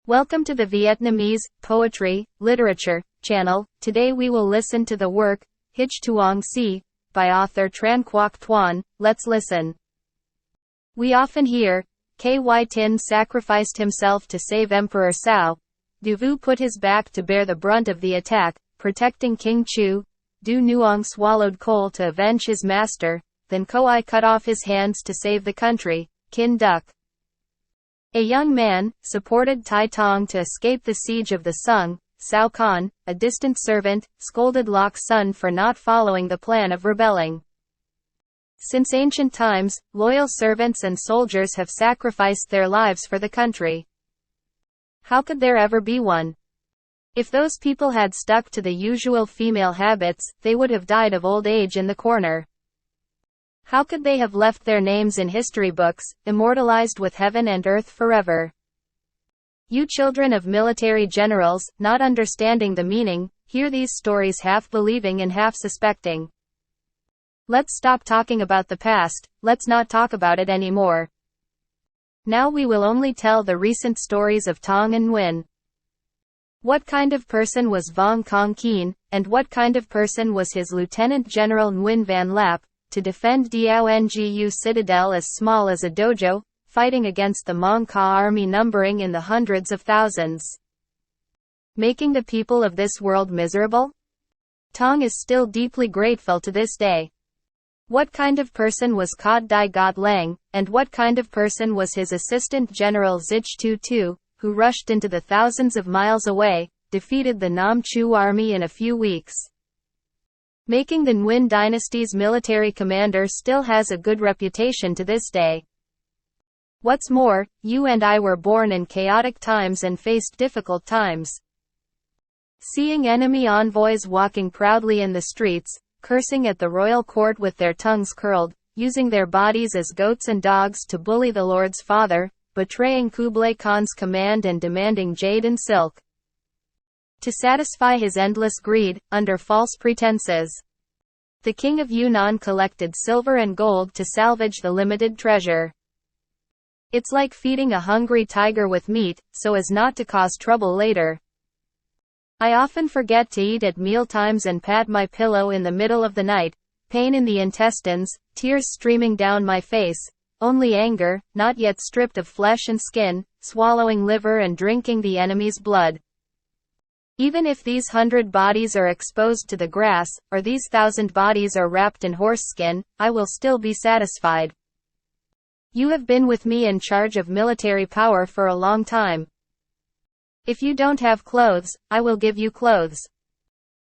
Welcome to the Vietnamese Poetry, Literature channel. Today we will listen to the work, Hich Tuong Si, by author Tran Quoc Tuan. Let's listen. We often hear, Ky Tin sacrificed himself to save Emperor Sao. Du Vu put his back to bear the brunt of the attack, protecting King Chu. Du Nuong swallowed coal to avenge his master, then Koi cut off his hands to save the country, Kin Duc. A young man supported Tai Tong to escape the siege of the Sung. Sao Khan, a distant servant, scolded Loc's son for not following the plan of rebelling. Since ancient times, loyal servants and soldiers have sacrificed their lives for the country. How could there ever be one? If those people had stuck to the usual female habits, they would have died of old age in the corner. How could they have left their names in history books, immortalized with heaven and earth forever? You children of military generals, not understanding the meaning, hear these stories half believing and half suspecting. Let's stop talking about the past, let's not talk about it anymore. Now we will only tell the recent stories of Tong and Nguyen. What kind of person was Vong Kong Kien, and what kind of person was his Lieutenant General Nguyen Van Lap, to defend Dao Ngu citadel as small as a dojo, fighting against the Mong Ka army numbering in the hundreds of thousands? Making the people of this world miserable? Tong is still deeply grateful to this day. What kind of person was Cod Dai Got Lang, and what kind of person was his assistant general Hich Tuong, who rushed into the thousands of miles away, defeated the Nam Chu army in a few weeks? Making the Nguyen dynasty's military commander still has a good reputation to this day. What's more, you and I were born in chaotic times and faced difficult times. Seeing enemy envoys walking proudly in the streets, cursing at the royal court with their tongues curled, using their bodies as goats and dogs to bully the Lord's father, betraying Kublai Khan's command and demanding jade and silk to satisfy his endless greed, under false pretenses. The king of Yunnan collected silver and gold to salvage the limited treasure. It's like feeding a hungry tiger with meat, so as not to cause trouble later. I often forget to eat at mealtimes and pat my pillow in the middle of the night, pain in the intestines, tears streaming down my face, only anger, not yet stripped of flesh and skin, swallowing liver and drinking the enemy's blood. Even if these 100 bodies are exposed to the grass, or these 1,000 bodies are wrapped in horse skin, I will still be satisfied. You have been with me in charge of military power for a long time. If you don't have clothes, I will give you clothes.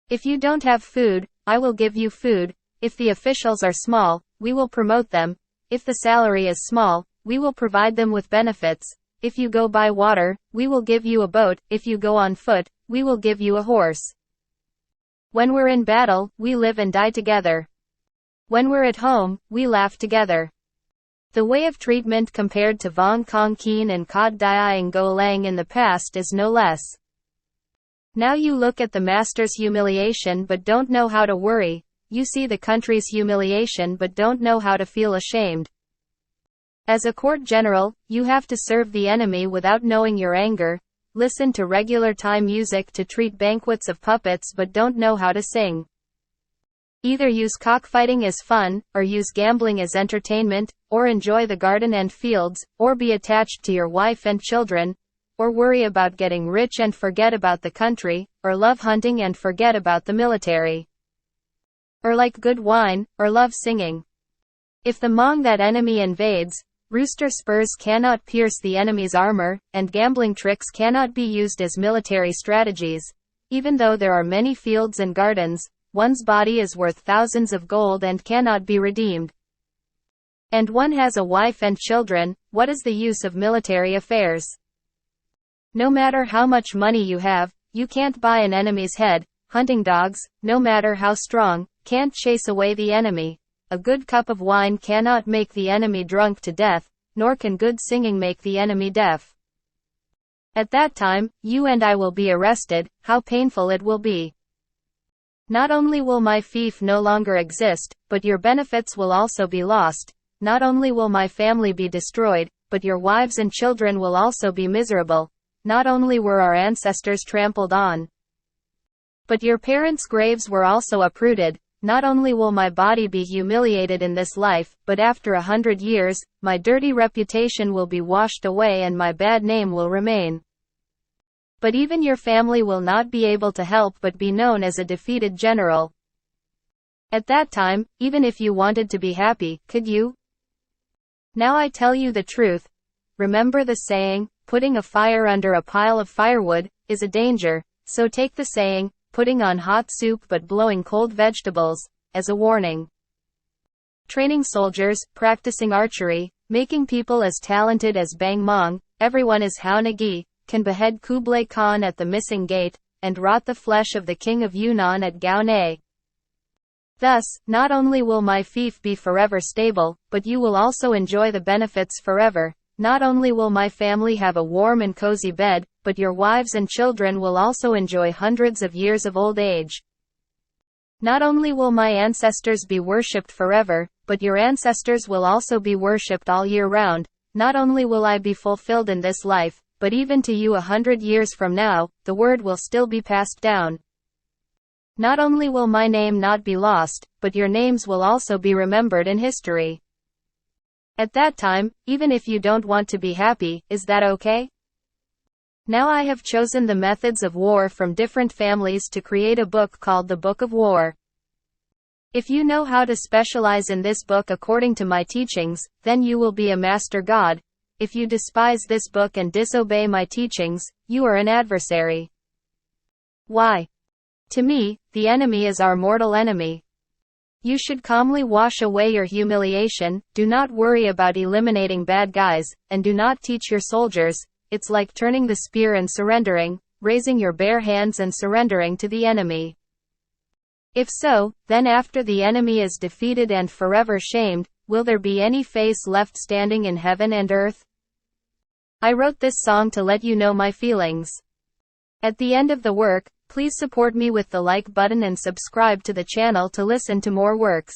If you don't have food, I will give you food. If the officials are small, we will promote them. If the salary is small, we will provide them with benefits. If you go by water, we will give you a boat. If you go on foot, we will give you a horse. When we're in battle, we live and die together. When we're at home, we laugh together. The way of treatment compared to Vong Kong Kien and Cod Dai Ngo Lang in the past is no less. Now you look at the master's humiliation but don't know how to worry. You see the country's humiliation but don't know how to feel ashamed. As a court general, you have to serve the enemy without knowing your anger, listen to regular time music to treat banquets of puppets but don't know how to sing. Either use cockfighting as fun, or use gambling as entertainment, or enjoy the garden and fields, or be attached to your wife and children, or worry about getting rich and forget about the country, or love hunting and forget about the military. Or like good wine, or love singing. If the Hmong that enemy invades, rooster spurs cannot pierce the enemy's armor, and gambling tricks cannot be used as military strategies. Even though there are many fields and gardens, one's body is worth thousands of gold and cannot be redeemed. And one has a wife and children, what is the use of military affairs? No matter how much money you have, you can't buy an enemy's head. Hunting dogs, no matter how strong, can't chase away the enemy. A good cup of wine cannot make the enemy drunk to death, nor can good singing make the enemy deaf. At that time, you and I will be arrested. How painful it will be. Not only will my fief no longer exist, but your benefits will also be lost. Not only will my family be destroyed, but your wives and children will also be miserable. not only were our ancestors trampled on, but your parents' graves were also uprooted. Not only will my body be humiliated in this life, but after 100 years, my dirty reputation will be washed away and my bad name will remain. But even your family will not be able to help but be known as a defeated general. At that time, even if you wanted to be happy, could you? Now I tell you the truth. Remember the saying, putting a fire under a pile of firewood, is a danger, so take the saying, putting on hot soup but blowing cold vegetables, as a warning. Training soldiers, practicing archery, making people as talented as Bang Mong, everyone is Hao Nagi, can behead Kublai Khan at the Missing Gate, and rot the flesh of the king of Yunnan at Gao Ne. Thus, not only will my fief be forever stable, but you will also enjoy the benefits forever. Not only will my family have a warm and cozy bed, but your wives and children will also enjoy hundreds of years of old age. Not only will my ancestors be worshipped forever, but your ancestors will also be worshipped all year round. Not only will I be fulfilled in this life, but even to you 100 years from now, the word will still be passed down. Not only will my name not be lost, but your names will also be remembered in history. At that time, even if you don't want to be happy, is that okay? Now I have chosen the methods of war from different families to create a book called the Book of War. If you know how to specialize in this book according to my teachings, then you will be a master god. If you despise this book and disobey my teachings, you are an adversary. Why? To me, the enemy is our mortal enemy. You should calmly wash away your humiliation, do not worry about eliminating bad guys, and do not teach your soldiers. It's like turning the spear and surrendering, raising your bare hands and surrendering to the enemy. If so, then after the enemy is defeated and forever shamed, will there be any face left standing in heaven and earth? I wrote this song to let you know my feelings. At the end of the work, please support me with the like button and subscribe to the channel to listen to more works.